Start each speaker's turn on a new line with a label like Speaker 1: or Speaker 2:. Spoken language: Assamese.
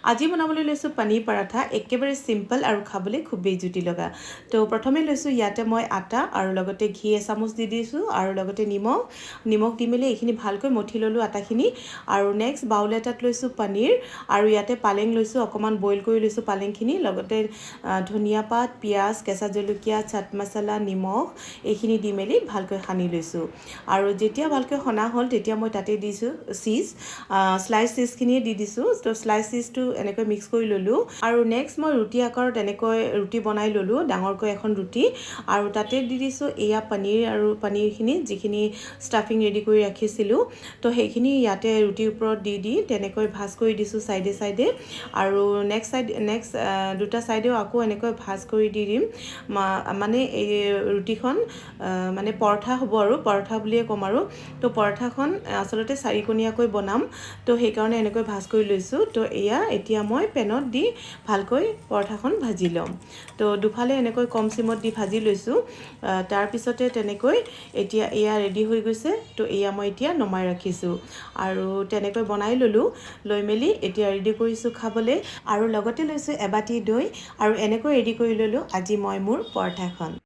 Speaker 1: আজি বনাবলৈ লৈছোঁ পনীৰ পৰাঠা একেবাৰে সিম্পল আৰু খাবলৈ খুবেই জুতি লগা তো প্ৰথমে লৈছোঁ ইয়াতে মই আটা আৰু লগতে ঘি এচামুচ দি দিছোঁ আৰু লগতে নিমখ দি মেলি এইখিনি ভালকৈ মঠি ল'লোঁ আটাখিনি আৰু নেক্সট বাউল এটাত লৈছোঁ পনীৰ আৰু ইয়াতে পালেং লৈছোঁ অকণমান বইল কৰি লৈছোঁ পালেংখিনি লগতে ধনিয়া পাত পিঁয়াজ কেঁচা জলকীয়া চাট মছলা নিমখ এইখিনি দি মেলি ভালকৈ সানি লৈছোঁ আৰু যেতিয়া ভালকৈ সনা হ'ল তেতিয়া মই তাতে দিছোঁ চীজ স্লাইচ চীজখিনিয়ে দি দিছোঁ তো স্লাইচ চীজটো এনেকৈ মিক্স কৰি ল'লোঁ আৰু নেক্সট মই ৰুটি আকাৰত এনেকৈ ৰুটি বনাই ল'লোঁ ডাঙৰকৈ এখন ৰুটি আৰু তাতে দি দিছোঁ এয়া পনীৰ আৰু পনীৰখিনি যিখিনি ষ্টাফিং ৰেডি কৰি ৰাখিছিলোঁ তো সেইখিনি ইয়াতে ৰুটিৰ ওপৰত দি তেনেকৈ ভাজ কৰি দিছোঁ চাইডে চাইডে আৰু নেক্সট দুটা চাইডেও আকৌ এনেকৈ ভাজ কৰি দি দিম মানে এই ৰুটিখন মানে পৰঠা হ'ব আৰু পৰঠা বুলিয়ে ক'ম আৰু তো পৰঠাখন আচলতে চাৰিকণীয়াকৈ বনাম তো সেইকাৰণে এনেকৈ ভাজ কৰি লৈছোঁ তো এতিয়া মই পেনত দি ভালকৈ পৰঠাখন ভাজি ল'ম তো দুফালে এনেকৈ কম চিমত দি ভাজি লৈছোঁ তাৰপিছতে তেনেকৈ এতিয়া ৰেডি হৈ গৈছে তো মই এতিয়া নমাই ৰাখিছোঁ আৰু তেনেকৈ বনাই ল'লোঁ লৈ মেলি এতিয়া ৰেডি কৰিছোঁ খাবলৈ আৰু লগতে লৈছোঁ এবাটি দৈ আৰু এনেকৈ ৰেডি কৰি ল'লোঁ আজি মই মোৰ পৰঠাখন